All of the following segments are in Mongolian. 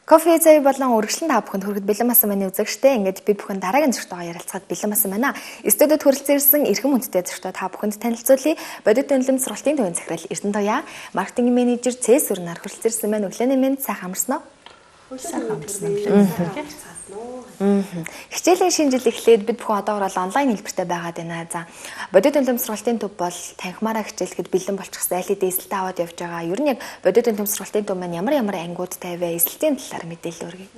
Кофе цай болон үргэлжлэн та бүхэнд хүргэж бэлэн масан маань үзэгчтэй. Ингээд би бүхэн дараагийн зургатаар ярилцахад бэлэн масан байна. Студид хүрэлцэн ирсэн эрхэм хүндтэй зургатаа та бүхэнд танилцуулъя. Бодит үнэлэм сургалтын төвийн захирал Эрдэнэтуяа, маркетинг менежер Цэс Сүрнаар хүрэлцэн ирсэн байна. Өглөөний мэнд сайхан амарсан уу? Сайхан амарсан. Хичээлийн шинэ жил эхлээд бид бүхэн одоогор онлайн хэлбэртэй байгаад байна. За бодит үнэлэм сургалтын төв бол танхимаараа хичээлэхэд бэлэн болчихсон айлын эсэлтээ аваад явж байгаа. Ер нь яг бодит үнэлэм сургалтын төв маань ямар ангиудтай вэ? Эсэлтийн талаар мэдээлэл өргөе.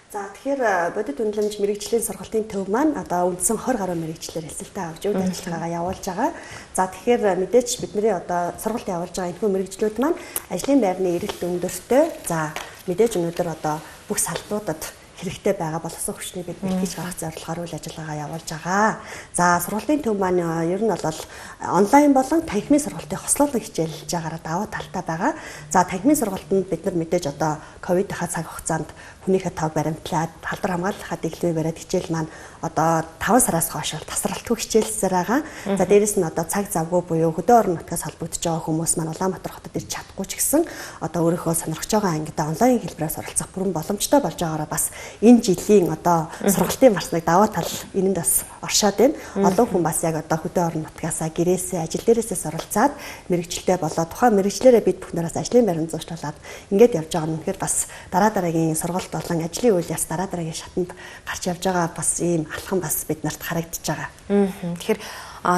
За тэгэхээр бодит үнэлэмж мэрэгжлийн сургалтын төв маань одоо үндсэн 20 гаруй мэрэгчлэр эсэлтээ авч үйл ажиллагаагаа явуулж байгаа. За тэгэхээр мэдээж бидний одоо сургалт явуулж байгаа энэхүү мэрэгжлүүд маань ажлын байрны эрэлт өндөртэй. За мэдээж өнөөдөр одоо бүх салбаруудад хэрэгтэй байгаа боловсон хүчний бид бэлтгэж гаргах зорилгоор үйл ажиллагаа явуулж байгаа. За сургалтын төв маань ер нь бол онлайн болон танхимын сургалтын хослуулан хичээлж байгаараа даваа талтай байгаа. За танхимын сургалтанд бид нар мэдээж одоо ковидынхаа цаг хугацаанд хүнийхээ тав баримтлаад халдвар хамгааллахаа дэглэмээ бариад хичээл маань одоо 5 сараас хойш тасралтгүй хичээлсээр байгаа. За дээрэс нь одоо цаг завгүй буюу хөдөө орон нутгаас холбогдож байгаа хүмүүс маань Улаанбаатар хотод ирж чадахгүй ч гэсэн одоо өөрийнхөө сонирхож байгаа ангид онлайн хэлбэрээр суралцах бүрэн боломжтой болж байгаараа бас энэ жилийн одоо сургалтын марсныг даваа тал энэнд бас оршоод байна. Олон хүн бас яг одоо хөдөө орон нутгаас гэрээсээ ажил дээрээсээ суралцаад мэрэгчлээ болоод тухайн мэрэгчлэрээ бид бүхнээс ажлын байранд зуршлуулад ингээд явж байгаа нь тэгэхээр бас дараагийн сургалт болон ажлын үйл яс дараагийн шатанд гарч явж байгаа бас ийм алхам бас бид нарт харагдаж байгаа. Тэгэхээр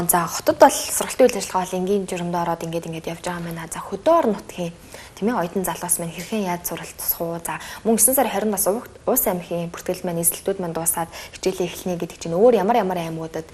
за хотод бол сургалтын үйл ажиллагаа бол энгийн журамд ороод ингээд явж байгаа юм байна. За хөдөө орон нутгийн тийм ээ оюутан залуус маань хэрхэн яаж суралцах уу? За мөн 9 сарын 20-нд бас Уус аймгийн бүртгэл маань эсэлтүүд маань дуусаад хичээлээ эхлэнэ гэдэг чинь өөр ямар аймагуудад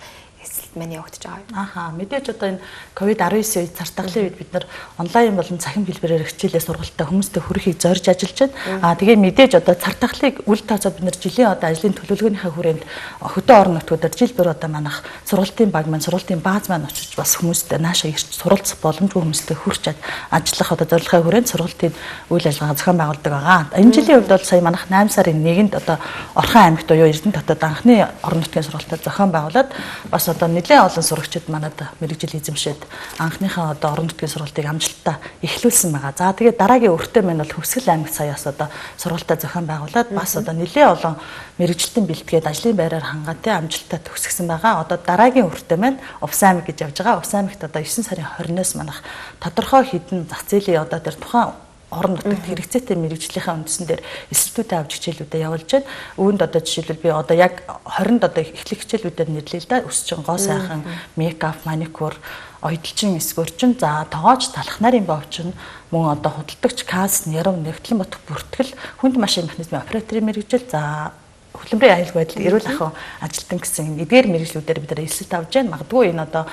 эсэлт маань явагдаж байгаа юм. Ааха мэдээж одоо энэ COVID-19 үед цар тахлын үед бид нар онлайн болон цахим хэлбэрээр хичээлээ сургалтаа хүмүүстэй хүрэхийг зорж ажиллаж байна. Тэгээ мэдээж одоо цар тахлыг үл тооцоод бид нар жилийн одоо ажлын төлөвлөгөөнийхөө хүрээнд хөдөө орон нутгуудаар жил бүр одоо манайх сургалтын баг маань сургалтын бааз маань очиж бас хүмүүстэй наашаа ирж суралцах боломжгүй хүмүүстэй хүрч ажиллах одоо зорилгын хүрээнд сургалтын үйл ажиллагаа зохион байгуулдаг байгаа. Энэ жилийн хувьд бол сая манайх 8 сарын 1-нд одоо Орхон аймагт буюу Эрдэнэт хотод анхны орон нутгийн сургалтаа зохион байгуулад бас одоо нэлээд олон сурагчид манад мэрэгжил эзэмшээд анхныхаа одоо орон нутгийн сургалтыг амжилттай эхлүүлсэн байгаа. За тэгээд дараагийн өртөө маань бол Хөвсгөл аймагт саяас одоо сургалтаа зохион байгуулад бас одоо нэлээд олон мэрэгжилтэн бэлтгээд ажлын байраар хангалттай амжилттай төгсгсөн байгаа. Одоо дараагийн өртөө маань Увс аймаг гэж явж байгаа. Увс аймагт одоо 9 сарын 20-наас манайх тодорхой хэдэн зах зээлийн одоо тэр тухайн орон нутагт хэрэгцээтэй мэрэгжлийнхаа үндсэн дээр эсэлтүүдээ авч хичээлүүдэд явуулж байна. Үүнд одоо жишээлбэл би одоо яг 20-нд одоо эхлэх хичээлүүдэд нэрлэе л да. Өсчин гоо сайхан, мейкап, маникюр, оёдлчин, эсвэрчин, за тоогооч, талах нарын бовчин, мөн одоо худалдагч, касс, нэрв, нэгтлэн ботх бүртгэл, хүнд машин механизмын операторын мэрэгжил, за хөдөлмөрийн аюулгүй байдал, эрүүл ахуйн ажилтан гэсэн эдгээр мэрэгжлүүдээр бид нар эсэлт авч байна. Магадгүй энэ одоо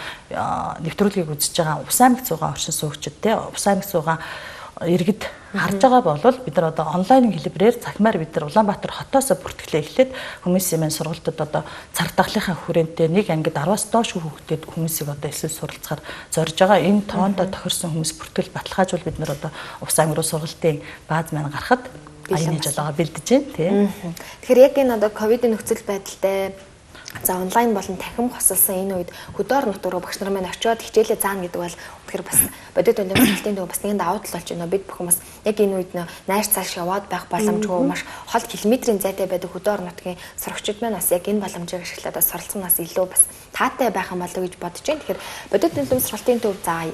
нэвтрүүлгийг үзэж байгаа Увс аймагт суугаа оршин суугчид те Увс аймагт суугаа иргэд харж байгаа бол бид нар одоо онлайн хэлбэрээр цахимаар бид нар Улаанбаатар хотоос бүртгэлээ эхлээд хүмүүсийн маань сургалтад одоо цар тахлынхаа хүрээнтэй нэг ангид 10-аас доош хүүхдэд хүмүүсийг одоо эсэл суралцахаар зорж байгаа. Энэ тоондоо тохирсон хүмүүс бүртгэл баталгаажуул бид нар одоо Увс аймаг руу сургалтын бааз маань гарахад аяны жолоогоо бэлдэж байна тийм. Тэгэхээр яг энэ одоо ковидын нөхцөл байдалтай за онлайн болон танхим хосолсон энэ үед хөдөө орон нутгаар багш нар маань очиод хичээлээ заана гэдэг бол тэгэхээр бас бодит үнэлэм сургалтын төв бас нэгэн давуу тал болж байна. Бид бүхэн бас яг энэ үед найр цааш яваад байх боломжгүй маш хол километрийн зайтай байдаг хөдөө орон нутгийн сурагчид маань бас яг энэ боломжийг ашиглаад суралцсан нас илүү бас таатай байх юм болов гэж бодож байна. Тэгэхээр бодит үнэлэм сургалтын төв за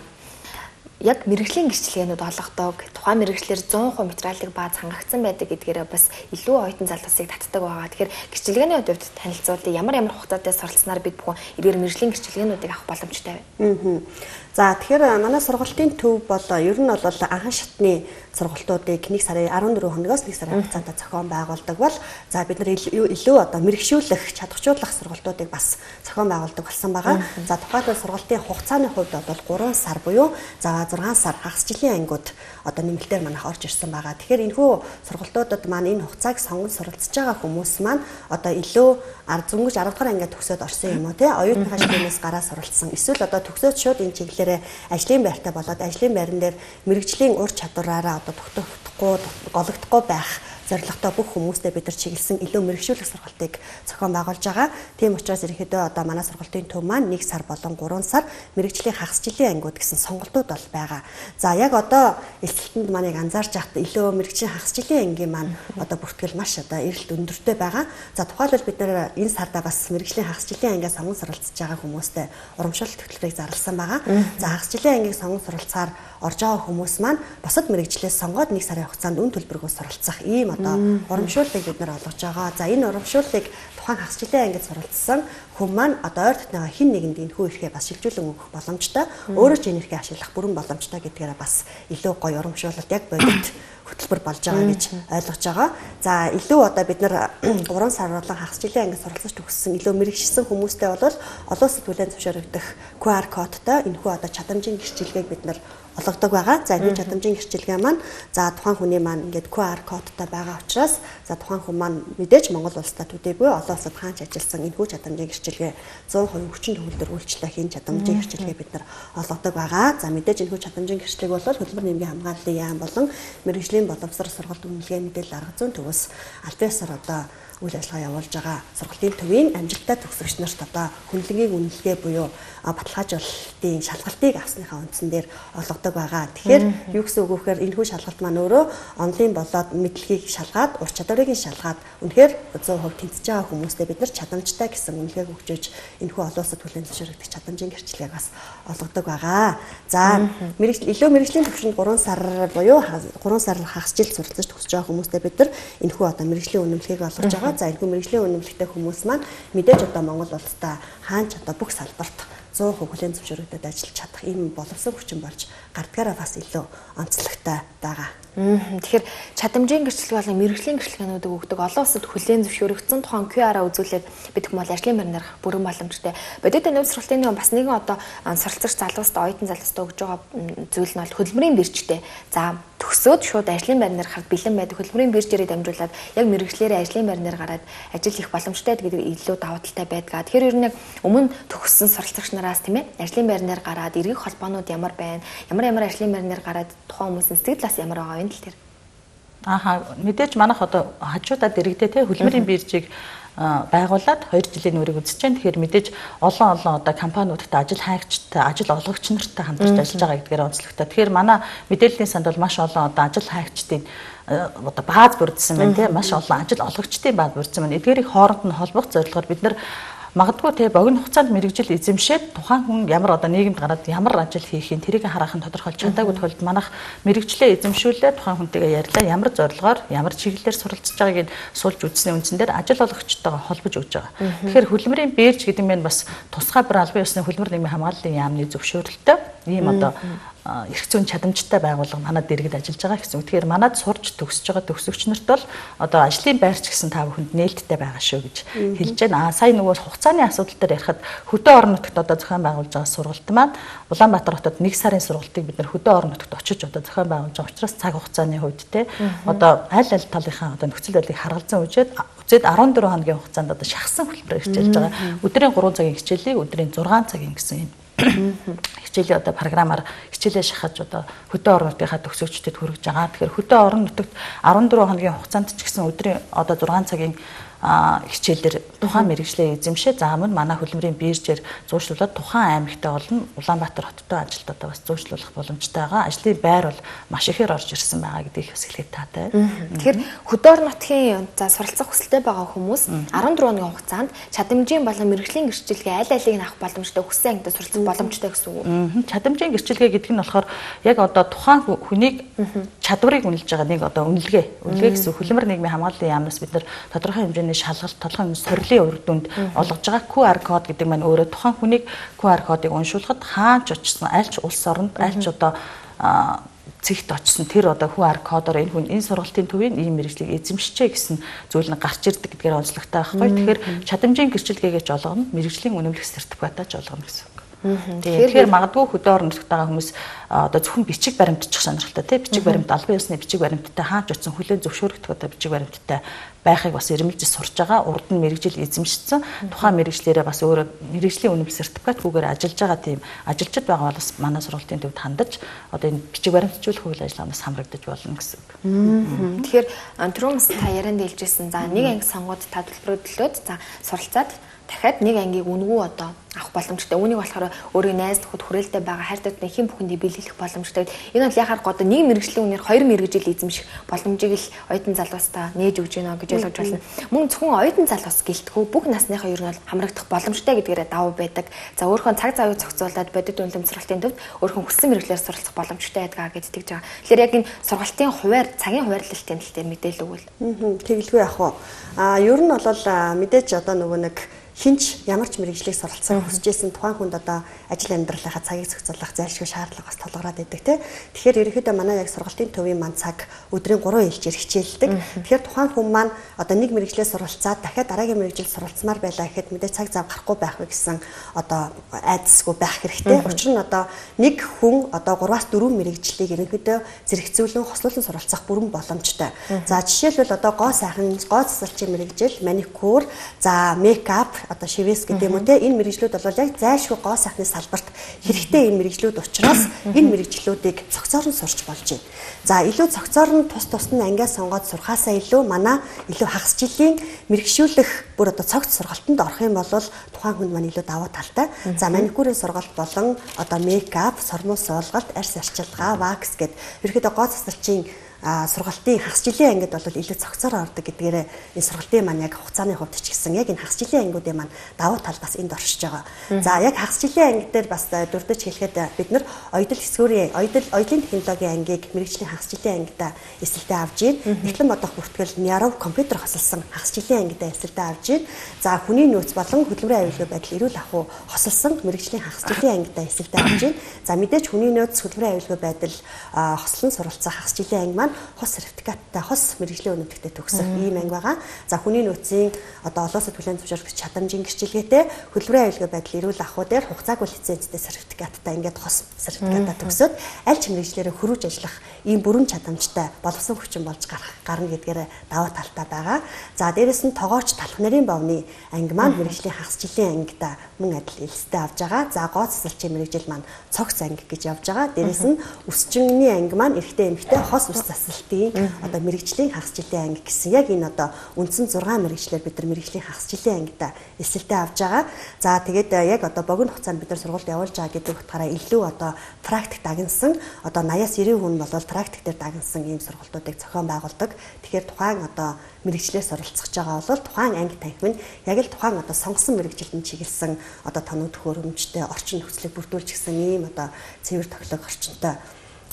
яг мэрэгжлийн гэрчлэгээнүүд олгодог тухайн мэрэгчлэр 100% материалыг бааз хангагдсан байдаг гэдгээрээ бас илүү оюутан залуусыг татдаг байгаа. Тэгэхээр гэрчлэгээний хувьд танилцуулъя ямар хугацаатай суралцсанаар бид бүхэн эдгээр мэрэгжлийн гэрчлэгээнүүдийг авах боломжтой вэ? За тэгэхээр манай сургалтын төв бол ер нь бол анхан шатны сургалтуудыг 1 сарын 14 хоногоос 1 сарын хугацаанд зохион байгуулдаг бол за бид нар илүү одоо мэрэгшүүлэх, чадахжуулах сургалтуудыг бас зохион байгуулдаг болсон байгаа. За тухайд сургалтын хугацааны хувьд бол 3 сар буюу за 6 сар хагас жилийн ангиуд одоо нэмэлтээр манайх орж ирсэн байгаа. Тэгэхээр энэхүү сургалтуудад маань энэ хугацааг сонгож суралцж байгаа хүмүүс маань одоо илүү зөнгөж 10 дахь ангиад төгсөөд орсон юм уу те оюутны хашгийнээс гараа суралцсан. Эсвэл одоо төгсөөд шууд энэ чиглэлээрээ ажлын байртай болоод ажлын байран дээр мэрэгжлийн ур чадвараараа одоо тогтохдохгүй, гологдохгүй байх зорилготой бүх хүмүүстээ бид нар чиглэсэн илүү мэрэгшүүлэх сургалтыг зохион байгуулж байгаа. Тийм учраас ерөнхийдөө одоо манай сургалтын төв маань 1 сар болон 3 сар мэрэгжлийн хагас жилийн ангиуд гэсэн сонголтууд бол байгаа. За яг одоо элцэлтэнд манайг анзаарч байхад илүү мэрэгжлийн хагас жилийн ангийн маань одоо бүртгэл маш одоо эрэлт өндөртэй байгаа. За тухайлбал бид нар энэ сарда бас мэрэгжлийн хагас жилийн ангиас сонгон суралцж байгаа хүмүүстэй урамшуулалт хөтөлбөрийг зарласан байгаа. За хагас жилийн ангийг сонгон суралцахаар орж байгаа хүмүүс маань бусад мэрэгжлээс сонгоод 1 сарын хугацаанд үн төлбөргөө суралцах ийм одоо урамшууллыг бид нар олгож байгаа. За энэ урамшууллыг тухайн хагас жилийн ангид суралцсан хүн маань одоо ойр дотныгаа хэн нэгэнд энэхүү эрхээ бас шилжүүлэн өгөх боломжтой, өөрөө ч энэ эрхээ ашиглах бүрэн боломжтой гэдгээрээ бас илүү гоё урамшуулалт яг бодит хөтөлбөр болж байгаа гэж ойлгож байгаа. За илүү одоо бид нар 3 сар болон хагас жилийн ангид суралцж төгссөн илүү мэрэгшсэн хүмүүстэй бол олон улсад хүлээн зөвшөөрөгдөх QR кодтой энэхүү одоо чадамжийн гэрчилгээг бид нар олгодог байгаа. За энэ чадамжийн гэрчилгээ маань за тухайн хүний маань ингээд QR кодтой байгаа учраас за тухайн хүн маань мэдээж Монгол улсад төдийгүй олон улсад хаанч ажилласан энэхүү чадамжийн гэрчилгээ 100% хүчин төгөлдөр үйлчлэх энэ чадамжийн гэрчилгээ бид нар олгодог байгаа. За мэдээж энэхүү чадамжийн гэрчилгээг бол хөдөлмөр нэмгийн хамгааллын яам болон мэрэгжлийн боловсрол сургалт үнэлгээ мэдээлэл арга зүйн төвөөс аль биесээр одоо үйл ажиллагаа явуулж байгаа сургалтын төвийн амжилттай төгсөгч нарт одоо хүнлэгийн үнэлгээ буюу баталгаажуулалтын шалгалтыг авсныхаа үндсэн дээр олгодог байгаа. Тэгэхээр юу гэсэн үг вэ гэхээр энэхүү шалгалт маань өөрөө онлайн болоод мэдлэгийг шалгаад, ур чадварыг шалгаад үнэхээр 100% тэнцэж байгаа хүмүүстээ бид нар чадамжтай гэсэн үнэлгээг өгчөөж энэхүү олон улсад хүлээн зөвшөөрөгдөх чадамжийн гэрчлэгийг бас олгодог байгаа. За илүү мэрэгжлийн төвшөнд 3 сар буюу 3 сар хагас жил суралцж төгсөж байгаа хүмүүстээ бид нар энэхүү одоо мэрэгжлийн үнэмлэгийг олгож байгаа. За энэхүү мэрэгжлийн үнэмлэхтэй хүмүүс маань мэдээж одоо Монгол улстай хаанч одоо бүх салбарт 100% хүлээн зөвшөөрөгдөд ажиллаж чадах ийм боловсон хүчин болж гардгаараа бас илүү онцлогтой байгаа. Тэгэхээр чадамжийн гэрчлэг болон мэрэгжлийн гэрчлэгнүүдийг өгдөг олон улсад хүлээн зөвшөөрөгдсөн тухайн QR-аа үзүүлээд бид хүмүүс ажлын байрнаар бүрэн боломжтой. Бодит өнөө сургалтын бас нэгэн одоо суралцагч залуустаа оюутан залуустаа өгж байгаа зүйл нь бол хөдөлмөрийн биржтэй. За төгсөөд шууд ажлын байрнаар харах бэлэн байдаг хөдөлмөрийн биржээрээ дамжуулаад яг мэрэгжлээрээ ажлын байрнаар гараад ажил хийх боломжтой гэдэг илүү даваа талтай байдаг. Тэгэхээр ер нь яг өмнө төгссөн суралцагч нараас тийм ээ ажлын байрнаар гараад эргэх холбоонууд ямар байна? Ямар ажлын байрнаар гараад тухайн хүмүүсийн сэтгэл бас ямар байгаа энэ тал дээр. Мэдээж манайх одоо хажуудаад иргэдээ те хөдөлмөрийн биржийг байгуулад 2 жилийн үрийг үзэж байна. Тэгэхээр мэдээж олон одоо компаниудтай ажил хайгчтай, ажил олгогч нартай хамтарч ажиллаж байгаа гэдгээр онцлогтой. Тэгэхээр манай мэдээллийн санд бол маш олон одоо ажил хайгчдын одоо бааз бүрдсэн байна те маш олон ажил олгогчдын бааз бүрдсэн байна. Эдгээрийг хооронд нь холбох зорилгоор бид нар магадгүй те богино хугацаанд мэрэгжил эзэмшээд тухайн хүн ямар одоо нийгэмд гараад ямар ажил хийх юм тэрийг харах нь тодорхойлж чадаагүй тохиолдолд манайх мэрэгжлээ эзэмшүүлээд тухайн хүнтэйгээ ярьлаа ямар зорилгоор ямар чиглэлээр суралцж байгааг нь суулж үзсний үндсэн дээр ажил олгогчтойгоо холбож өгч байгаа. Тэгэхээр хөдөлмөрийн бирж гэдэг нь бас тусгай бүр албан ёсны хөдөлмөр нэмийн хамгааллын яамны зөвшөөрөлтөй ийм одоо эрх зүйн чадамжтай байгууллага манад дэргэд ажиллаж байгаа гэсэн. Тэгэхээр манад сурч төгсөж байгаа төгсөгч нарт бол одоо ажлын байрч гэсэн та бүхэнд нээлттэй байгаа шүү гэж хэлж байна. Сая нөгөө хугацааны асуудал дээр ярихад хөдөө орон нутагт одоо зохион байгуулж байгаа сургалт маань Улаанбаатар хотод 1 сарын сургалтыг бид нэр хөдөө орон нутагт очиж одоо зохион байгуулж байгаа учраас цаг хугацааны хувьд те одоо аль талынхаа одоо нөхцөл байдлыг харгалзан үзээд 14 хоногийн хугацаанд одоо шахсан хөтөлбөрөөр хичээлж байгаа. Өдрийн 3 цагийн хичээлийг өдрийн 6 цагийн гэсэн юм хичээлийн одоо програмаар хичээлээ шахаж одоо хөдөө орон нутгийнхаа төгсөгчдөд хүргэж байгаа. Тэгэхээр хөдөө орон нутагт 14 хоногийн хугацаанд ч гэсэн өдрийн одоо 6 цагийн хичээлээр тухайн мэрэгжлээ эзэмшээ заамын манай хөдөлмөрийн биржээр зуушлуулад тухайн аймагтай болон Улаанбаатар хоттой ажилд одоо бас зуушлуулах боломжтой байгаа. Ажлын байр бол маш ихээр орж ирсэн байгаа гэдгийг бас хэлэхэд таатай. Тэгэхээр хөдөө орон нутгийн за суралцах хүсэлтэй байгаа хүмүүс 14 хоногийн хугацаанд чадамжийн болон мэрэгжлийн гэрчлэгээ аль алийг нь авах боломжтой хүссэн ангид суралцах боломжтой гэсэн үг. Чадамжийн гэрчлэгээ гэдэг нь болохоор яг одоо тухайн хүнийг чадварыг үнэлж байгаа нэг одоо үнэлгээ гэсэн хөдөлмөр нийгмийн хамгааллын яамнаас бид нар тодорхой хэмжээний шалгалт толгойн сорилын үр дүнд олгож байгаа QR код гэдэг маань өөрөө тухайн хүнийг QR кодыг уншуулхад хаач очсон аль ч улс оронд аль ч одоо цэгт очсон тэр одоо QR кодоор энэ хүн энэ сургалтын төвийн ийм мэрэгжлийг эзэмшчээ гэсэн зүйл нь гарч ирдэг гэдгээр онцлогтой байхгүй. Тэгэхээр чадамжийн гэрчлэгээгээ ч олгоно, мэрэгжлийн үнэмлэх сертификатаа ч олгоно гэсэн үг. Тэгэхээр магадгүй хөдөө орон нутагт байгаа хүмүүс одоо зөвхөн бичиг баримтчих сонирхолтой тий бичиг баримт албан ёсны бичиг баримттай хааж утсан хүлээн зөвшөөрөгдөх одоо бичиг баримттай байхыг бас эрмэлзэж сурж байгаа. Урд нь мэрэгжил эзэмшсэн. Тухайн мэрэгжлэрээ бас өөрөө мэрэгжлийн үнэт сертификатгүйгээр ажиллаж байгаа тийм ажилчид байгаа бол бас манай сургалтын төвд хандаж одоо энэ бичиг баримтжуулах үйл ажиллагаанаас хамрагдаж болно гэсэн үг. Тэгэхээр түрүүнс та ярианд хэлжсэн. За нэг анги сонгоод та төлбөрөө төлөөд за суралцаад дахиад нэг ангийг үнгүй одоо авах боломжтой. Үүнийг болохоор өөрийн найз нөхөд хүрээлтэй байгаа хайртайтай хэн бүхэндээ биелүүлэх боломжтой. Энэ бол яхаар гоо нэг мэрэгжлийн үнээр хоёр мэрэгжил эзэмших боломжийг л оюутан залуустаа нээж өгч гэнэ гэж ойлгож байна. Мөн зөвхөн оюутан залуус гэлтгүү бүх насныхаа ер нь бол хамрагдах боломжтой гэдгээрээ давуу байдаг. За өөрийнхөө цаг завыг зохицуулаад бодит үнэлэм сургалтын төвд өөрийнхөө хүссэн мэрэгжлээр суралцах боломжтой байдгаа гэж тэгж байгаа. Тэгэхээр яг энэ сургалтын хуваар цагийн хуваарлалтын тал дээр мэдээлэл өгвөл. Тэгэлгүй яах вэ? Ер нь бол мэдээж одоо нөгөө нэг хинч ямар ч мэрэгжлийг суралцахыг хүсэж исэн тухайн хүнд одоо ажил амьдралынхаа цагийг зохицуулах зайлшгүй шаардлага бас толгороод байдаг тийм. Тэгэхээр ерөнхийдөө манай яг сургалтын төвийн маань цаг өдрийн 3 хэлжээр хичээлдэг. Тэгэхээр тухайн хүн маань одоо нэг мэрэгжлээ суралцаад дахиад дараагийн мэрэгжилд суралцмаар байлаа гэхэд мэдээ цаг зав гарахгүй байх вэ гэсэн одоо айдасгүй байх хэрэгтэй. Учир нь одоо нэг хүн одоо 3-аас 4 мэрэгжлийг ерөнхийдөө зэрэгцүүлэн хослуулан суралцах бүрэн боломжтой. За жишээлбэл одоо гоо сайхан гоо засалчийн мэрэгжил, маникюр, за мейкап одоо шивэс гэдэг юм уу те энэ мэрэгжлүүд бол яг зайлшгүй гоо сайхны салбарт хэрэгтэй энэ мэрэгжлүүд учраас энэ мэрэгжлүүдийг цогцоор нь сурч болж байна. За илүү цогцоор нь тус нь ангиас сонгоод сурхаасаа илүү манай илүү хагас жилийн мэрэгшүүлэх бүр одоо цогц сургалтанд орох юм бол тухайн хүнд маань илүү давуу талтай. За маникюрын сургалт болон одоо мейкап, сормол суулгалт, арьс арчилгаа, вакс гэд ерөөдөө гоо засалчийн сургалтын хагас жилийн ангид бол илүү цогцоор ордог гэдгээрээ энэ сургалтын маань яг хугацааны хувьд ч гэсэн яг энэ хагас жилийн ангиудын маань давуу тал бас энд оршиж байгаа. За яг хагас жилийн анги дээр бас дурдж хэлэхэд бид нар оёдол хэсгүүрийн оёдлын технологийн ангийг мэрэгжлийн хагас жилийн ангидаа эсэлтээ авж ийн. Диплом бодох бүртгэл Няров компьютер хосолсон хагас жилийн ангидаа эсэлтээ авж ийн. За хүний нөөц болон хөдөлмөрийн аюулгүй байдал эрүүл ахуй хосолсон мэрэгжлийн хагас жилийн ангидаа эсэлтээ авж ийн. За мэдээж хүний нөөц хөдөлмөрийн аюулгүй байдал хослон суралцах хагас жилийн анги маань хос сертификаттай хос мэрэгжлийн үнэмшилтэй төгсөх ийм анги байгаа. За хүний нөөцийн одоо олоосод хүлээн зөвшөөрөх чадамжийн гэрчлэгээтэй хөдөлмөрийн аюулгүй байдал эрүүл ахуй дээр хугацаагүй лицензтэй сертификаттай ингээд хос сертификатаа төгсөөд аль ч мэрэгжлээрээ хөрвж ажиллах ийм бүрэн чадамжтай боловсон хүчин болж гарна гэдгээр даваа талтай байгаа. За дээрэс нь тогооч талх нарын бовны анги маань мэрэгжлийн хагас жилийн ангидаа мөн адил элстэй авж байгаа. За гоо засалчийн мэрэгжил маань цогц анги гэж явж байгаа. Дээрэс нь өсчинний анги маань эрэгтэй эмэгтэй хос ус засалтын одоо мэрэгжлийн хагас жилийн анги гэсэн яг энэ одоо үндсэн 6 мэрэгчлэр бид нар мэрэгжлийн хагас жилийн ангидаа эсэлтээ авж байгаа. За тэгээд яг одоо богино хугацаанд бид нар сургалт явуулж байгаа гэдэг утгаараа илүү одоо практик дагнсан одоо 80-аас 90 хүн бол практик дээр дагнсан ийм сургалтуудыг зохион байгуулдаг. Тэгэхээр тухайн одоо мэрэгчлээс суралцах байгаа бол тухайн анги танхим нь яг л тухайн одоо сонгосон мэрэгжилтэнд чиглэсэн одоо тоног төхөөрөмжтэй орчин нөхцөлийг бүрдүүлж гисэн ийм одоо цэвэр тоглох орчинтой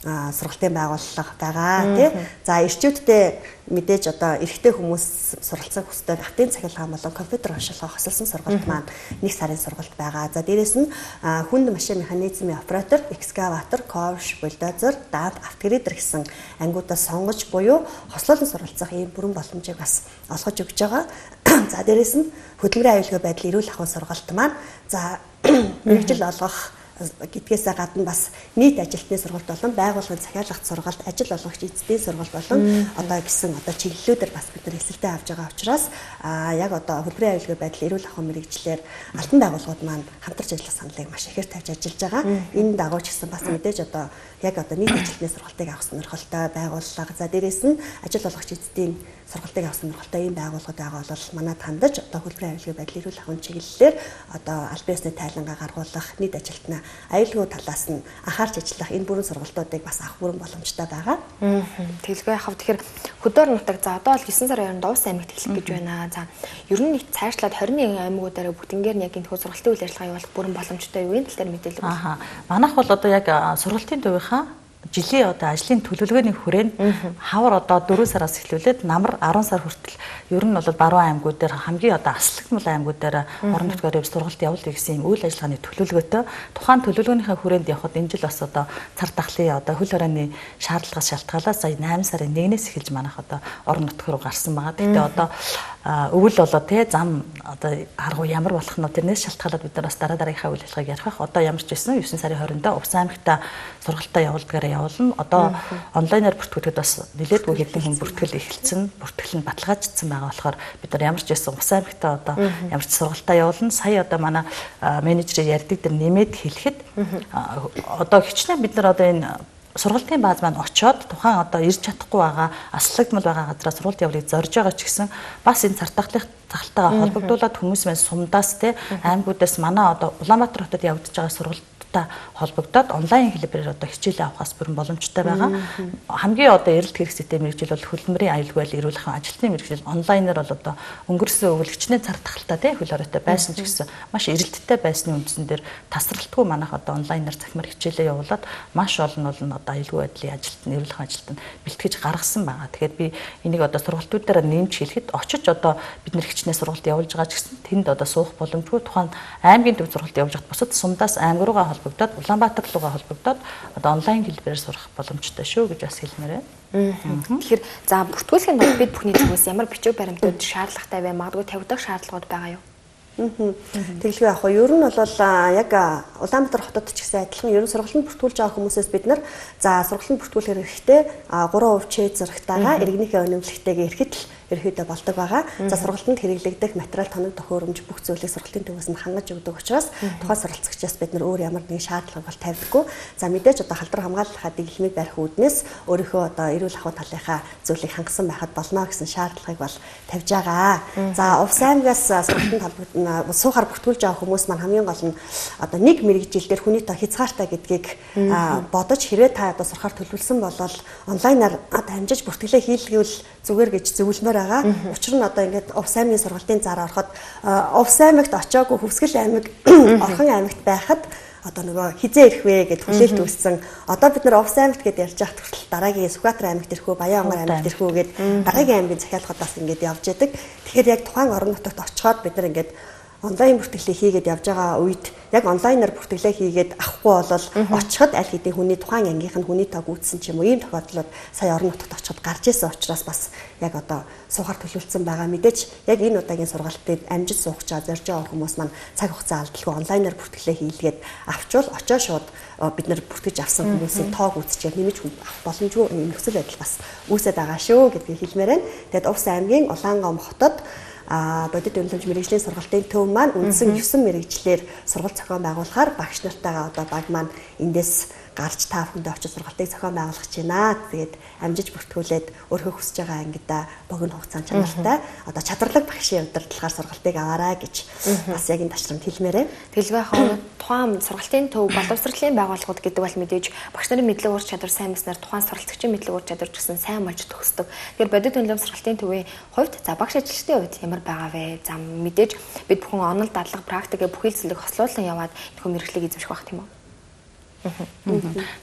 сургалтын байгууллага байгаа тий. За эрчүүдтэй мэдээж одоо эрэгтэй хүмүүс суралцах хүсдэг автын цахилгаан болон компьютер оншилгоо хосолсон сургалт маань 1 сарын сургалт байгаа. За дээрэс нь хүнд машин механизмын оператор, экскаватор, ковш, бульдозер, даад автогрейдер гэсэн ангиудаас сонгож буюу хослолон суралцах ийм бүрэн боломжийг бас олгож өгч байгаа. За дээрэс нь хөдөлмөрийн аюулгүй байдал эрүүл ахуйн сургалт маань за мэрэгжил олгох гэдгээс гадна бас нийт ажилтны сургалт болон байгууллагын захиалгах сургалт, ажил олгогч эзэдийн сургалт болон одоо гэсэн одоо чиглэлүүдээр бас бид нар эсэлтээ авч байгаа учраас яг одоо хөдөлмөрийн аюулгүй байдал эрүүл ахуйн мэрэгчлэр алтан байгууллагууд маань хамтарч ажиллах саналыг маш ихээр тавьж ажиллаж байгаа. Энэ дагуу ч гэсэн бас мэдээж одоо яг одоо нийт ажилтны сургалтыг авах сонирхолтой байгууллага. За дээрээс нь ажил олгогч эзэдийн сургалтыг авах сонирхолтой ийм байгууллагууд байгаа бол манад хандаж одоо хөдөлмөрийн аюулгүй байдал эрүүл ахуйн чиглэлээр одоо аль биесны тайлангаа гаргуулах, нийт ажилтнаа аюулгүй талаас нь анхаарч ажиллах энэ бүрэн сургалтуудыг бас авах бүрэн боломжтой байгаа. Тэгэлгүй яхав тэгэхээр хөдөр нутаг за одоо л 9 сарын 2-нд Увс аймагт эхлэх гэж байна. За ер нь их цаашлаад 21 аймагуудаараа бүтэнгээр нь яг энэ төхөө сургалтын үйл ажиллагаа явуулах бүрэн боломжтой юу? Энэ тал дээр мэдээлэл өгөх. Манайх бол одоо яг сургалтын төвийнхаа жилийн одоо ажлын төлөвлөгөөний хүрээнд хавар одоо 4 сараас эхлүүлээд намар 10 сар хүртэл ер нь бол баруун аймагуд дээр хамгийн одоо аслагмал аймагуд дээр орон нутгаар сургалт явуулъя гэсэн үйл ажиллагааны төлөвлөгөөтэй тухайн төлөвлөгөөнийхөө хүрээнд явхад энэ жил бас одоо цар тахлын одоо хөл хорооны шаардлагаас шалтгаалаад сая 8 сарын 1-ээс эхэлж манайх одоо орон нутг руу гарсан байгаа. Гэхдээ одоо өвөл болоо тий зам одоо аргу ямар болох нь тэрнээс шалтгаалаад бид нар бас дараагийнхаа үйл ажиллагааг ярих бах. Одоо ямар ч байсан 9 сарын 20-нд Увс аймагта сургалтаа явуулдгаараа явуулна. Одоо онлайнаар бүртгүүлэхэд бас нэлээдгүй хэдэн хүн бүртгэл эхэлсэн. Бүртгэл нь баталгааждсан байгаа болохоор бид нар ямар ч байсан Увс аймагта одоо ямар ч сургалтаа явуулна. Сая одоо манай менежер ярьдаг дээр нэмээд хэлэхэд одоо хичнээн бид нар одоо энэ сургалтын бааз маань очоод тухайн одоо ирж чадахгүй байгаа аслагдмал байгаа газраас сургалт явуулыг зорж байгаа ч гэсэн бас энэ цартахлтайгаа холбогдуулаад хүмүүс маань сумдаас те аймагуудаас манай одоо Улаанбаатар хотод явагдаж байгаа сургалттай холбогдоод онлайн хэлбэрээр одоо хичээл авахаас бүрэн боломжтой байгаа. Хамгийн одоо эрэлт хэрэгцээтэй мэргэжил бол хөлбөмбөрийн аюулгүй байдлыг эрүүлэх ажилтны мэргэжил онлайнаар бол одоо өнгөрсөн өвлөгчний цартахлтаа те хөл хоройтой байсан ч гэсэн маш эрэлттэй байсны үндсэн дээр тасралтгүй манайх одоо онлайнаар захимаар хичээлээ явуулаад маш олон одоо аюулгүй байдлын ажилтны эрүүлэх ажилтанд бэлтгэж гаргасан байгаа. Тэгэхээр би энийг одоо сургалтуудаараа нэмж хэлэхэд очиж одоо бид нэр хичнээн сургалт явуулж байгаа ч гэсэн тэнд одоо суух боломжгүй тухайн аймгийн төв сургалт явуулж байхад бусад сумдаас аймаг руугаа холбогдоод Улаанбаатар руугаа холбогдоод одоо онлайн хэлбэрээр сурах боломжтой шүү гэж бас хэлмээр байна. Тэгэхээр за бүртгүүлэхийн тулд бид бүхний зүгээс ямар бичиг баримтууд шаардлагатай вэ? Магадгүй тавигдах шаардлагууд байгаа юу? Тэглэгээ авах. Ер нь бол яг Улаанбаатар хотод ч гэсэн адилхан ер нь сургалтанд бүртгүүлж байгаа хүмүүсээс бид нар за сургалтанд бүртгүүлэх хэрэгтэй 3% чэйз зөрөгтэйгээ иргэнийхээ үнэмлэхтэйгээ ирэхэд л ерөөдөө болдог байгаа. За сургалтанд хэрэглэгдэх материал тоног төхөөрөмж бүх зүйлийг сургалтын төвөөс нь хангаж өгдөг учраас тухайн суралцагчаас бид нар өөр ямар нэгэн шаардлага бол тавьдаггүй. За мэдээж одоо халдвар хамгааллахаа дэглэмийг барих үүднээс өөрийнхөө одоо эрүүл ахуй талынхаа зүйлийг хангасан байхад болно гэсэн шаардлагыг бол тавьж байгаа. За Увс аймагаас сургалтанд холбогдсон суухаар бүртгүүлж байгаа хүмүүс маань хамгийн гол нь одоо нэг мэрэгжил дээр хүний тоо хязгаартай гэдгийг бодож хэрвээ та одоо сурахаар төлөвлөсөн бол онлайнаар одоо хамжиж бүртгэлээ хийлгэвэл зүгээр гэж зөвлөмөр байгаа. Учир нь одоо ингээд Увс аймгийн сургалтын зар ороход Увс аймагт очоогүй Хөвсгөл аймаг Орхон аймагт байхад одоо нөгөө хизээ ирэх вэ гэд хүлээлт өгсөн. Одоо бид нар Увс аймагт гэд ярьж байгаа хүртэл дараагийн Сүхбаатар аймагт ирэх үү, Баян-Онгор аймагт ирэх үү гэд дараагийн аймгийн захиалгуудаас ингээд явж идэг. Тэгэхээр яг тухайн орон нутагт очиход бид нар ингээд онлайн бүртгэлээ хийгээд явж байгаа үед яг онлайнаар бүртгэлээ хийгээд авахгүй бол очиход аль хэдийн хүний тухайн ангийнх нь хүний тоог үүссэн ч юм уу ийм тохиолдлууд сая орон нутагт очиход гарч исэн учраас бас яг одоо суухаар төлөвлөсөн байгаа. Мэдээж яг энэ удаагийн сургалтыг амжиж суух гэж зорж байгаа хүмүүс маань цаг хугацаа алдалгүй онлайнаар бүртгэлээ хийлгээд авчвал очоо шууд бид нар бүртгэж авсан хүмүүсийн тоог үүсчээр нэмж авах боломжгүй нөхцөл байдал бас үүсэт байгаа шүү гэдгийг хэлмээр байна. Тэгэд Увс аймгийн Улаангом хотод бодит үнэлэмж мэрэгжлийн сургалтын төв маань үндсэн 9 мэрэгжлэр сургалт зохион байгуулахаар багш нартайгаа одоо баг маань эндээс гарч та бүхэндээ очиж сургалтыг зохион байгуулах гэж байна. Тэгээд амжиж бүртгүүлээд өөрөө хүсэж байгаа ангидаа богино хугацаанд чанартай одоо чадварлаг багшийн удирдлагаар сургалтыг аваарай гэж бас яг энэ ташрамд хэлмээр байна. Тэглэгээ хаа тухайн сургалтын төв боловсролын байгууллагууд гэдэг бол мэдээж багш нарын мэдлэг ур чадвар сайн мэснээр тухайн суралцагчийн мэдлэг ур чадвар ч гэсэн сайн болж төгсдөг. Тэгэхээр бодит үнэлэмж сургалтын төвийн хувьд за багш ажилчдын хувьд ямар байгаа вэ? За мэдээж бид бүхэн онол дадлага практикээ бүхий л зүйлийг хослуулан яваад нөхөн мэрэгчлийг эзэмших байх тийм үү?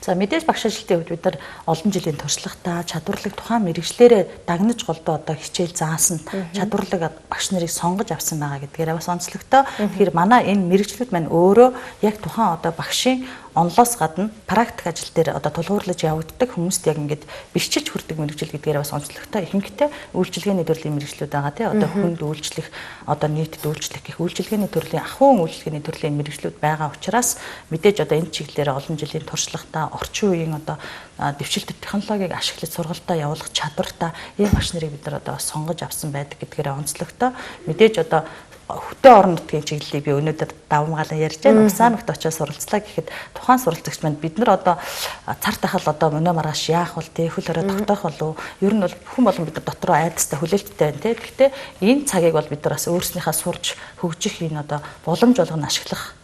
За мэдээж багш ажилтны хувьд бид нар олон жилийн туршлагатай чадварлаг тухайн мэрэгчлэрээ дагнаж голдоо одоо хичээл заасан чадварлаг багш нарыг сонгож авсан байгаа гэдгээрээ бас онцлогтой. Тэгэхээр манай энэ мэрэгчлүүд маань өөрөө яг тухайн одоо багшийн онлоос гадна практик ажил дээр одоо тулгуурлаж явагддаг хүмүүст яг ингээд бэлчиж хүрдэг мэрэгжил гэдгээрээ бас онцлогтой. Ихэнхдээ үйлчилгээний төрлийн мэрэгчлүүд байгаа тий. Одоо хүнд үйлчлэх, одоо нийтэд үйлчлэх гэх үйлчилгээний төрлийн ахуйн үйлчилгээний төрлийн мэрэгчлүүд байгаа учраас мэдээж одоо энэ чиглэлээр олон жилийн туршлагатай орчин үеийн одоо дэвшилтэт технологиг ашиглаж сургалтаа явуулах чадвартай ийм багш нарыг бид нар одоо сонгож авсан байдаг гэдгээрээ онцлогтой. Мэдээж одоо хөтөө орон нутгийн чиглэлийг би өнөөдөр давмгаалan ярьж байна. Увс аймагт очиж суралцлаа гэхэд тухайн суралцагч манд бид нар одоо цар тахал одоо мөнөө маргааш яах бол тий хөл хорой тогтоох болов ер нь бол хүн болгон бид нар дотроо айдастай хүлээлттэй байна тий. Гэхдээ энэ цагийг бол бид нар бас өөрснийхээ сурж хөгжих энэ одоо боломж болгоно ашиглах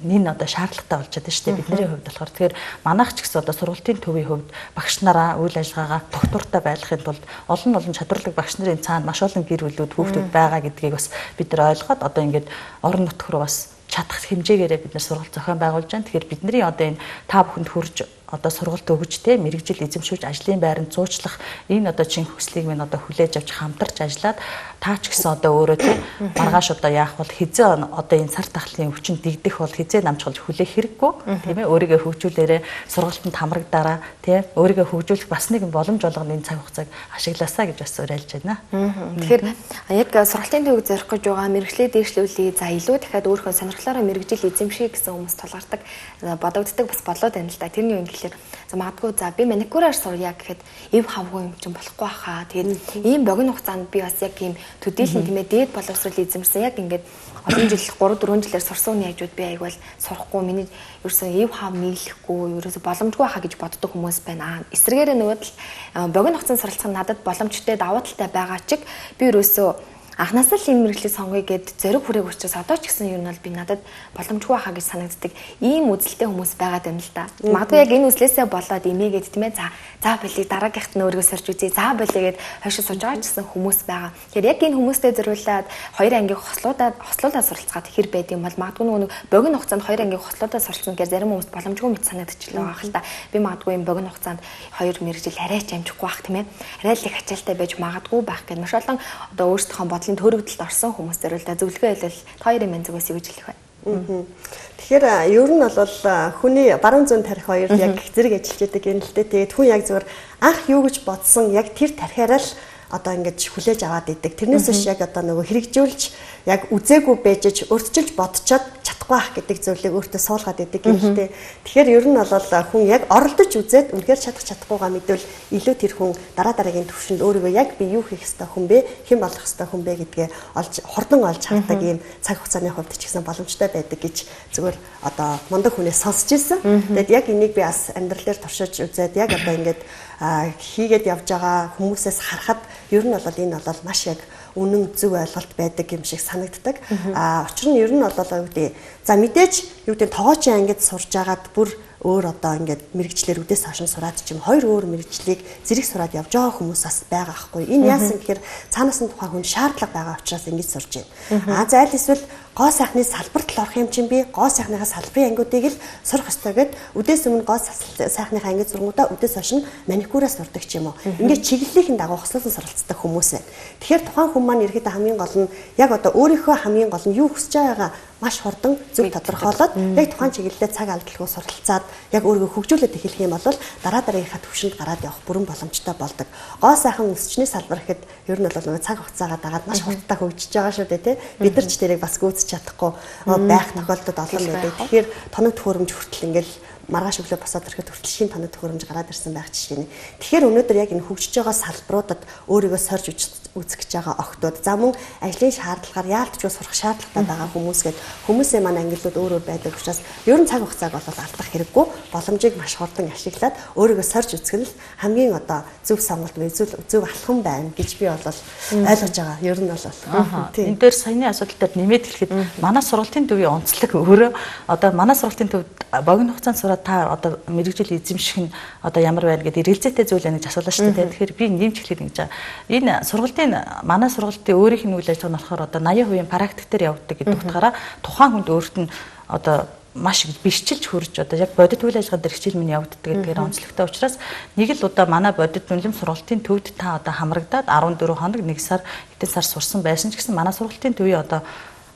энэ одоо шаардлагатай болж байгаа шүү дээ бидний хувьд болохоор. Тэгэхээр манайх ч гэсэн одоо сургалтын төвийн хувьд багш нараа үйл ажиллагаагаа тогтвортой байлгахын тулд олон чадварлаг багш нарын цаана маш олон гэр бүлүүд хүүхдүүд байгаа гэдгийг бас бид нар ойлгоод одоо ингээд орон нутг руу бас чадах хэмжээгээрээ бид нар сургалт зохион байгуулж байна. Тэгэхээр бидний одоо энэ та бүхэнд хүрж одоо сургалт өгж те мэрэгжил эзэмшүүлж ажлын байранд зуучлах энэ одоо чин хүслийг минь одоо хүлээж авч хамтарч ажиллаад таа ч гэсэн одоо өөрөө те маргааш одоо яах бол хизээ одоо энэ сар тахлын өвчин дэгдэх бол хизээ намжгалж хүлээх хэрэггүй тийм ээ өөрийгөө хөгжүүлээрэ сургалтанд хамрагдаараа тийм өөрийгөө хөгжүүлэх бас нэгэн боломж болгоно энэ цаг хугацааг ашигласаа гэж бас уриалж байна. Тэгэхээр яг сургалтын төвөг зорих гэж байгаа мэрэгчлээ дээшлүүлээ за илүү дахиад өөрийнхөө сонирхлоороо мэрэгжил эзэмших гэсэн хүмүүс тулгардаг бодогддог бас бодлоо байна л да. Тэрний үн гэхэлэр за магадгүй за би маникюраар сурья гэхэд эв хавгүй юм чинь болохгүй хаа. Тэгээд ийм богино хугацаанд би бас яг ийм төдийлөн тийм ээ дээд боловсрол эзэмсэн яг ингээд олон жил 3-4 жилээр сурсан үний хажууд би айгвал сурахгүй миний ерөөсөө эв хав нийлэхгүй ерөөсөө боломжгүй хаа гэж боддог хүмүүс байна. Эсвэргээрээ нөгөөд л богино хугацаанд суралцах нь надад боломжтой даваа талтай байгаа чиг би ерөөсөө анхнаасаа л энэ мэрэгчлийг сонгоё гэд зориг хүрээг учраас одоо ч гэсэн ер нь бол би надад боломжгүй хаа гэж санагддаг ийм үзэлтэй хүмүүс байгаа юм л да. Магадгүй яг энэ үзлээсээ болоод имээгээд тийм ээ за болийг дараагийнхт нь өөрийгөө сорж үзье. За болигээд хойшоо сууж байгаа ч гэсэн хүмүүс байгаа. Тэгэхээр яг энэ хүмүүстэй зориулаад 2 ангийн хослуулаад суралцгаад хэр байд юм бол магадгүй нөгөө богино хугацаанд 2 ангийн хослуулаад суралцсан гэхээр зарим хүмүүс боломжгүй мэт санагдчихлаа байх л та. Би магадгүй энэ богино хугацаанд 2 мэрэгжил арайч амжихгүй байх тийм ээ. Арай л их ачаалтай байж магадгүй байх гэж маш олон одоо өөрсдийнхөө бодлын төрөвдөлд орсон хүмүүс зориулаад зөвлөгөө хэлвэл хоёрын мэн зүгээс юу гэж хэлэх вэ? Тэгэхээр ер нь бол хүний баруун зүүн тарих хоёр яг зэрэг ажиллаж байдаг юм л дээ. Тэгээд хүн яг зөвөр анх юу гэж бодсон яг тэр тарихаараа л одоо ингэж хүлээж аваад идэг. Тэрнээс биш яг одоо нөгөө хэрэгжүүлж яг үзээгүй байжж өртчилж бодцоод чадахгүй ах гэдэг зүйлийг өөртөө суулгаад идэг юм л дээ. Тэгэхээр ер нь бол хүн яг оролдож үзээд үнэхээр чадахгүйгаа мэдвэл илүү тэр хүн дараагийн төвшөнд өөрийгөө яг би юу хийх ёстой хүн бэ, хэн болох ёстой хүн бэ гэдгээ хурдан олж хардаг ийм цаг хугацааны хувьд ч гэсэн боломжтой байдаг гэж зүгээр одоо мундаг хүнээс сонсч ирсэн. Тэгээд яг энийг би бас амьдрал дээр туршиж үзээд яг одоо ингэж хийгээд явж байгаа хүмүүсээс харахад ер нь бол энэ бол маш яг үнэн зөв ойлголт байдаг юм шиг санагддаг. Учир нь ер нь бол юу гэдэг. За мэдээж юу гэдэг тоогоочийн ангид сурж агаад бүр өөр одоо ингээд мэрэгчлэр үдээс хашин сураад ч юм хоёр өөр мэрэгчлийг зэрэг сураад явж байгаа хүмүүс бас байгаа байхгүй. Энэ яасан гэхээр цаанаас нь тухайн хүн шаардлага байгаа учраас ингэж сурж байна. За аль эсвэл гоо сайхны салбарт л орох юм чинь би гоо сайхныхаа салбарын ангиудыг л сурах ёстой гэд үдээс өмнө гоо сайхныхаа ангид сургуудаа үдээс хойш маникюраа сурдаг ч юм уу. Ингээд чиглэлийнхэн дагуу хослуулсан суралцдаг хүмүүс байна. Тэгэхээр тухайн хүн маань ерөөдөө хамгийн гол нь яг одоо өөрийнхөө хамгийн гол нь юу хүсэж байгаагаа маш хурдан зөв тодорхойлоод яг тухайн чиглэлээр цаг алдалгүй суралцаад яг өөрийгөө хөгжүүлээд эхлэх юм бол дараагийнхаа төвшөнд гараад явах бүрэн боломжтой болдог. Гоо сайхан өсчний салбар гэхэд ер нь бол нэг цаг хугацаагаа дагаад маш хурдтай хөгжиж байгаа шүү дээ тий. Бид нар ч тэрийг бас гүйцэж чадахгүй байх тохиолдолд олон байдаг. Тэгэхээр тоног төхөөрөмж хүртэл ингээл маргааш өглөө босоод ирэхэд хүртэл шинэ тоног төхөөрөмж гараад ирсэн байх жишээ нь. Тэгэхээр өнөөдөр яг энэ хөгжиж байгаа салбаруудад өөрийгөө сорж үзэх гэж байгаа охтууд за мөн ажлын шаардлагаар яалтч сурах шаардлагатай байгаа хүмүүс гээд хүмүүсийн маань ангиллууд өөр байдаг учраас ер нь цаг хугацааг бол алдах хэрэггүй боломжийг маш хурдан ашиглаад өөрийгөө сорж үзэх нь хамгийн одоо зөв сонголт вэ зөв алхам байна гэж би бол ойлгож байгаа. Ер нь бол энэ дээр саяны асуудал дээр нэмээд хэлэхэд манай сургалтын төвийн онцлог өөрөө одоо манай сургалтын төвд богино хугацаанд сураад та одоо мэрэгжил эзэмших нь одоо ямар байна гэдэг эргэлзээтэй зүйл байна гэж асуулаа шүү дээ. Тэгэхээр би нэмж хэлэхэд ингэж энэ сургалтын манай сургалтын өөрийнх нь үйл ажиллагаа нь болохоор одоо 80% практик дээр явагддаг гэдэг утгаараа тухайн хүнд өөрт нь одоо маш их бишчилж хөрж одоо яг бодит үйл ажиллагаа дээр хичээл минь явагддаг гэдгээр онцлогтой учраас нэг л удаа манай бодит үнэлэм сургалтын төвд та одоо хамрагдаад 14 хоног 1 сар хэдэн сар сурсан байсан ч гэсэн манай сургалтын төвийн одоо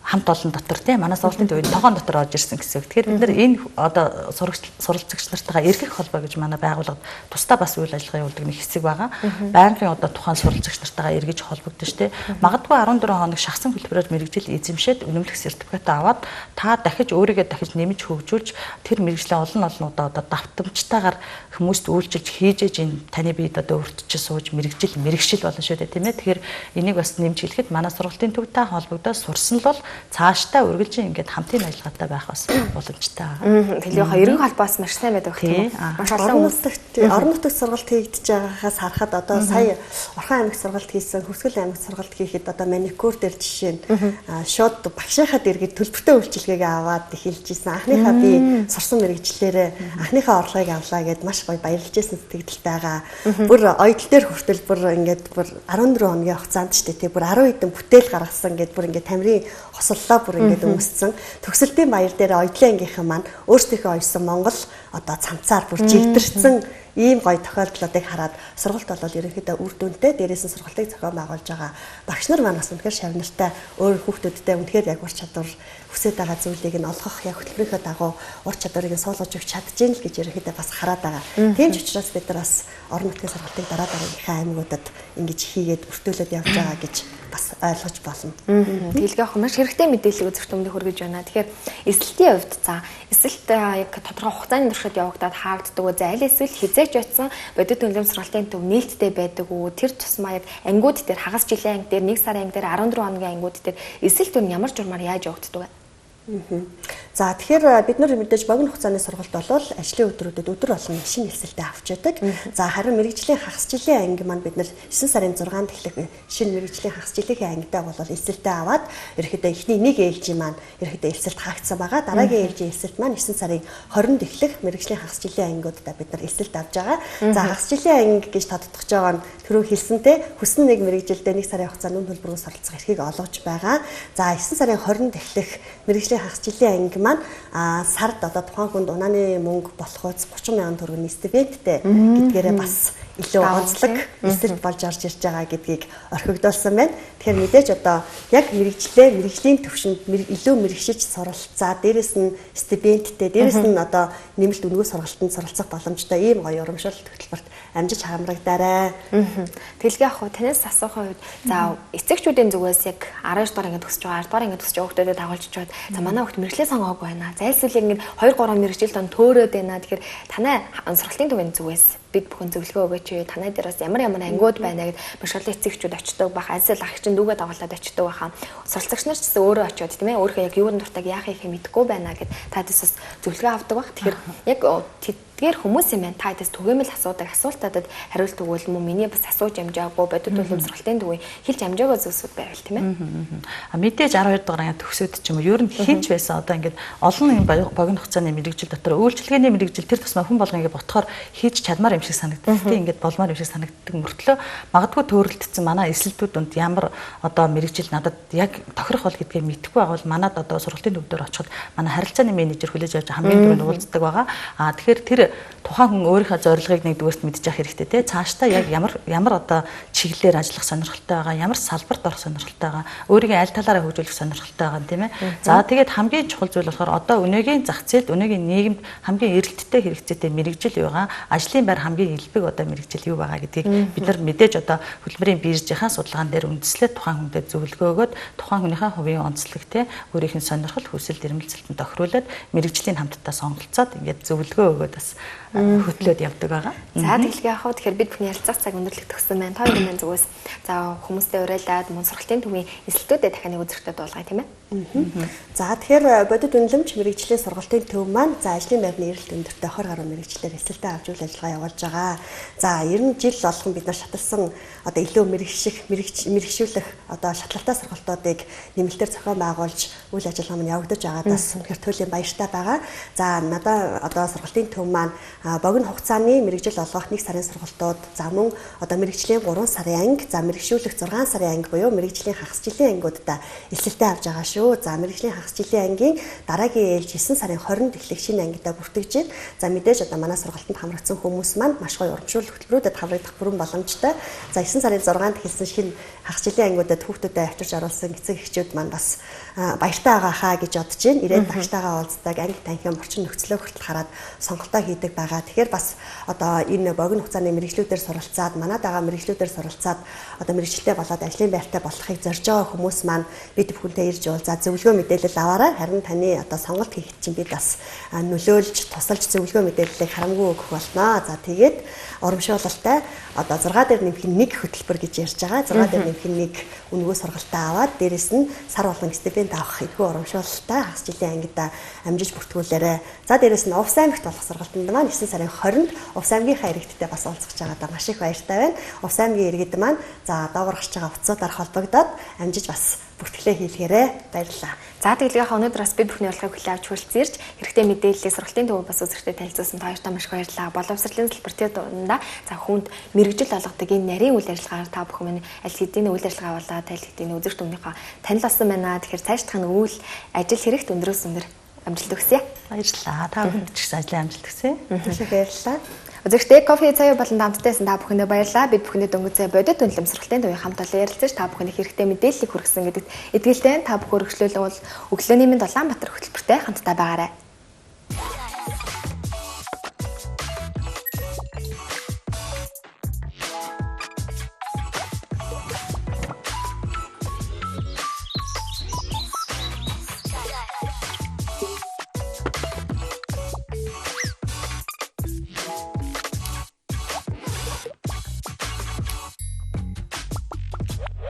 хамт олон дотор тийм манай сургалтын төвийн тогоон дотор орж ирсэн гэсэн. Тэгэхээр бид нар энэ одоо суралцагч нартайгаа эргэх холбоо гэж манай байгууллагад тусдаа бас үйл ажиллагаа явуулдаг нэг хэсэг байгаа. Байнгын одоо тухайн суралцагч нартайгаа эргэж холбогдож тийм магадгүй 14 хоног шахсан хөтөлбөрөөр мэрэгжил эзэмшээд үнэмлэх сертификат аваад та дахиж өөрийгөө дахиж нэмж хөгжүүлж тэр мэрэгжлийн олон удаа одоо давтамжтайгаар хүмүүст үйлчилж хийж энэ таны биед одоо өртөж сууж мэрэгжил болно шүү дээ тийм ээ. Тэгэхээр энийг бас нэмж хэлэхэд манай сургалтын төвтэй холбогдоод сурсан л бол цаашдаа үргэлжлэн ингээд хамтын ажиллагаатай байх бас боломжтой байгаа. Тэгэхээр эргэн холбоос маш сайн байдаг тийм үү? Маш олон орон нутагт сургалт хийгдэж байгаагаас харахад одоо сая Орхон аймагт сургалт хийсэн, Хөвсгөл аймагт сургалт хийхэд одоо маникюр дээр жишээ нь шууд багшийнхаа дэргэд төлбөртэй үйлчилгээгээ аваад эхэлж исэн. Анхныхаа би сурсан мэрэгчлэрээ анхныхаа орлогыг авлаа гэд маш гоё баярлж исэн сэтгэлдэлтэй байгаа. Бүр оёдл дээр хүртэл бүр ингээд бүр 14 хоногийн хугацаанд ч тийм бүр 10 хэдэн бүтээл гаргасан гэд бүр ингээд тамирын хосоллоо бүр ингээд өмссөн. Төгсөлтийн баяр дээр оёдлын ангийнхан маань өөрсдийнхөө оёсон Монгол одоо цамцаар бүр жигдэрсэн ийм гоё тохиолдлуудыг хараад сургалт болол ерөнхийдөө үр дүнтэй дээрээс нь сургалтыг зохион байгуулж байгаа багш нар маань бас үнэхээр шавнартай өөр хүүхдүүдтэй үнэхээр яг ур чадвар хүсэж байгаа зүйлийг нь олгох яг хөтөлбөрийнхөө дагуу ур чадварыг нь суулгаж өгч чадчихээн л гэж ерөнхийдөө бас хараад байгаа. Тийм ч учраас бид нар бас орон нутгийн сургалтыг дараа дараагийнхаа аймагуудад ингэж хийгээд өртөөлөд явж байгаа гэж бас ойлгож болно. Тэглэгээ авах маш хэрэгтэй мэдээллийг зөвхөн өмнө хүргэж байна. Тэгэхээр эсэлтийн хувьд за эсэлт яг тодорхой хугацааны туршид явагдаад хаагддаг уу? За аль эсвэл хизээч очсон бодит үнэлэм сургалтын төв нээлттэй байдаг уу? Тэр тусмаа яг ангиуд дээр хагас жилийн анги дээр 1 сарын анги дээр 14 хоногийн ангиуд дээр эсэлт үн ямар журмаар яаж явагддаг вэ? За тэгэхээр бид нар мэдээж богино хугацааны сургалт болвол ажлын өдрүүдэд өдөр болгон шинэ хэлсэлтэд авч яадаг. За харин мэрэгжлийн хагас жилийн анги маань бид нар 9 сарын 6-нд эхлэх шинэ мэрэгжлийн хагас жилийн ангидаа болвол хэлсэлтэд аваад ерөөхдөө эхний нэг ээлжийн маань ерөөхдөө хэлсэлт хаагдсан байгаа. Дараагийн ээлжийн хэлсэлт маань 9 сарын 20-нд эхлэх мэрэгжлийн хагас жилийн ангиудаа бид нар хэлсэлт авж байгаа. За хагас жилийн анги гэж тодтогч байгаа нь түрүү хэлсэнтэй хүссэн нэг мэрэгжилдээ 1 сарын хугацаанд үн төлбөрөөр суралцах эрхийг олгож байгаа. За 9 сарын 20-нд эхлэх мэрэгжлийн хагас жилийн анги маань сард одоо тухайн хүнд унааны мөнгө болохоос 30,000 төгрөгийн стипендтэй гэдгээрээ бас илүү онцлог эсэлт болж орж ирж байгаа гэдгийг орхигдуулсан байна. Тэгэхээр мэдээж одоо яг мэрэгжлийн төвшөнд илүү мэрэгшиж суралцаа, дээрэс нь стипендтэй, дээрэс нь одоо нэмэлт үнэгүй сургалтанд суралцах боломжтой ийм гоё урамшуулалт хөтөлбөрт амжиж хамрагдаарай. Тэглэгээ авах танаас асуухын үед за эцэгчүүдийн зүгээс яг 12 дугаар ангид төгсөж байгаа, 10 дугаар ангид төгсөж байгаа хүүхдүүдэд дагуулж чад. За манай хүүхд мэрэгчлээ сонгоогүй байна. За эсвэл ингэ 2 3 мэрэгжилд он төөрөөд байна. Тэгэхээр танай сургалтын төвийн зүгээс бид бүхэн зөвлөгөө өгөөч. Танай дээр бас ямар ангиуд байна гэд бишрлын эцэгчүүд очдог байх. Альсэл ах чинь дүүгээ дагуулад очдог байхаа. Суралцагч нар ч гэсэн өөрөө очиод тийм ээ өөрөө яг юунд дуртаг яах юм мэдэхгүй байна гэд таадаас бас зөвлөгөө авдаг байх. Тэгэхээр яг тэдгээр хүмүүс юм байна. Та дэс түгээмэл асуудаг асуултуудад хариулт өгвөл мөн миний бас асууж амжаагүй бодит үлэм сургалтын төвийн хэлж амжаагүй зүйлсүүд байвал тийм ээ. Мэдээж 12 дугаар анги төгсөөд ч юм уу ер нь хинч байсан одоо ингээд олон юм богино хугацааны мэрэгжил дотор үйлчлэгээний мэрэгжил тэр тусмаа хүн болгон ингээд ботхоор хийж чадмаар юм шиг санагддаг. Тийм ингээд болмоор юм шиг санагддаг мөртлөө магадгүй төөрөлдсөн манай эсэлтүүд донд ямар одоо мэрэгжил надад яг тохирох бол гэдгийг мэдэхгүй байгаа бол манад одоо сургалтын төвдөр очиход манай харилцааны менежер хүлээж авч хамгийн түрүүнд уулздаг байгаа. Тэгэхээр тэр тухайн хүн өөрийнхөө зорилгыг нэгдүгээрт мэдчих хэрэгтэй те. Цаашдаа яг ямар одоо чиглэлээр ажиллах сонирхолтой байгаа, ямар салбарт орох сонирхолтой байгаа, өөрийгөө аль талаараа хөгжүүлэх сонирхолтой байгаа тийм ээ. За тэгээд хамгийн чухал зүйл болохоор одоо өнөөгийн зах зээлд өнөөгийн нийгэмд хамгийн эрэлттэй хэрэгцээтэй мэрэгжил юу байгаа, ажлын байр хамгийн элбэг одоо мэрэгжил юу байгаа гэдгийг бид нар мэдээж одоо хөтөлбөрийн биржийнхаа судалгаан дээр үндэслээд тухайн хүндэд зөвлөгөө өгөөд тухайн хүнийхээ хувийн онцлог те өөрийнх нь сонирхол хүсэл эрмэлзэлтэнд тохируулаад мэрэгжлийн хамтдаа сонголцоод ингээд зөвлөгөө өгөөд бас хөтлөөд явдаг байгаа. За тэглэгээ авах тэгэхээр бид бүхний ярилцах цаг өндөрлөх төгссөн байна. Тоо юмэн зүгээс за хүмүүстэй уриалаад мөн сургалтын төвийн эсэлтүүдэд дахин нэг үзэгтэй дуулгая тийм ээ. За тэгэхээр бодит үнэлэмж мэрэгжлийн сургалтын төв маань за ажлын байрны эрэлт өндөртэй 20 гаруй мэрэгчлэр эсэлтээ авч үйл ажиллагаа явуулж байгаа. За ер нь жил болгон бид нар шаталсан одоо илүү мэрэгшүүлэх одоо шатлалтай сургалтуудыг нэмэлтээр зохион байгуулж үйл ажиллагаа маань явагдаж байгаадаас үнэхээр туйлын баяртай байгаа. За надаа одоо сургалтын төв маань богино хугацааны мэрэгжил олгох 1 сарын сургалтууд за мөн одоо мэрэгжлийн 3 сарын анги за мэрэгшүүлэх 6 сарын анги буюу мэрэгжлийн хагас жилийн ангиудаа эсэлтээ авч байгаа шүү. За мэрэгжлийн хагас жилийн ангийн дараагийн ээлж 9 сарын 20-нд эхлэх шинэ ангидаа бүртгэж байна. За мэдээж одоо манай сургалтанд хамрагдсан хүмүүс маань маш гоё урамшуулал хөтөлбөрүүдэд хамрагдах бүрэн боломжтой. За 9 сарын 6-нд эхэлсэн шинэ хагас жилийн ангиудад хүүхдүүдэд авчирч оруулсан эцэг эхчүүд маань бас баяртай байгаа хаа гэж бодож байна. Ирээд багштайгаа уулздаг анги танхим орчин нөхцөлөө хүртэл хараад сонголтоо хийдэг байгаа. Тэгэхээр бас одоо энэ богино хугацааны мэрэгжлүүдээр суралцаад манад байгаа мэрэгжлүүдээр суралцаад одоо мэрэгчлээ болоод ажлын байртай болохыг зорж байгаа хүмүүс маань бид бүхэнтэй ирж уулзаад зөвлөгөө мэдээлэл аваарай. Харин таны одоо сонголт хийхэд чинь бид бас нөлөөлж тусалж зөвлөгөө мэдээллийг харамгүй өгөх болно. За тэгээд урамшуулалтай одоо 6 дээр нэмэх нэг хөтөлбөр гэж ярьж байгаа. 6 дээр нэмэх нэг үнэгүй сургалтаа аваад дээрэс нь сар болгон стипенд авах ихэнх урамшуулалтай хагас жилийн ангидаа амжиж бүртгүүлээрэй. За дээрэс нь Увс аймагт болох сургалтанд маань 9 сарын 20-нд Увс аймгийнхаа иргэдтэй бас уулзах байгаадаа маш их баяртай байна. Увс аймгийн иргэд маань за доогор гарч байгаа утсуудаар холбогдоод амжиж бас бүртгэлээ хийлгээрэй. Баярлалаа. За тэгэлгийнхаа өнөөдөр бас бид бүхний урилгыг хүлээн авч хүрэлцэн ирж хэрэгтэй мэдээллийг сургалтын төв бас үзэгчдэд танилцуулсан та хоёртаа маш их баярлалаа. Боловсролын салбартын дундаа за хүнд мэрэгжил олгодог энэ нарийн үйл ажиллагаар та бүхэн аль хэдийн үйл ажиллагаа болоод аль хэдийн үзэгч өмнөхөө танилцсан байна. Тэгэхээр цаашдах нь үйл ажил хэрэгт өндрөөс өндөр амжилт өгсөе. Баярлалаа. Та бүхэнд ч гэсэн ажлын амжилт хүсье. Баярлалаа. Үзэгчдээ кофе цай болон хамттайсан та бүхэндээ баярлалаа. Бид бүхэнд дөнгөж бодит үнэлэм сургалтын төвийн хамт олон ярилцаж та бүхэнд хэрэгтэй мэдээллийг хүргэсэн гэдэгт итгэлтэй та бүхэн өргөжлөлөн бол өглөөний минь Улаанбаатар хөтөлбөртэй хамтдаа байгаарай.